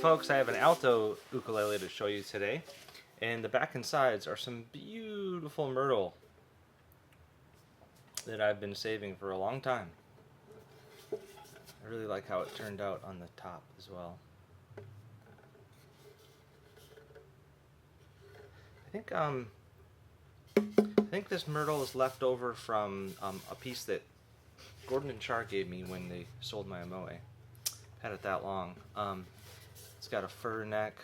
folks, I have an Alto ukulele to show you today, and the back and sides are some beautiful Myrtle that I've been saving for a long time. I really like how it turned out on the top as well. I think this Myrtle is left over from a piece that Gordon and Char gave me when they sold my Moe. Had it that long. It's got a fur neck,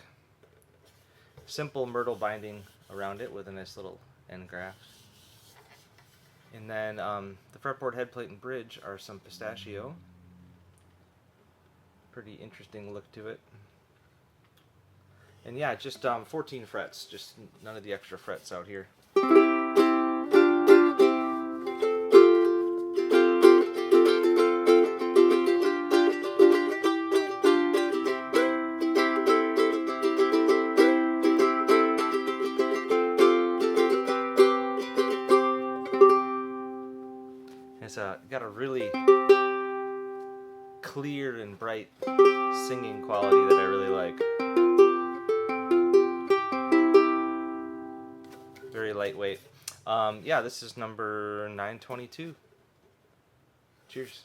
simple Myrtle binding around it with a nice little end graft. And then the fretboard, headplate, and bridge are some pistachio. Pretty interesting look to it. And yeah, just 14 frets, just none of the extra frets out here. It's got a really clear and bright singing quality that I really like. Very lightweight. Yeah, this is number 922. Cheers.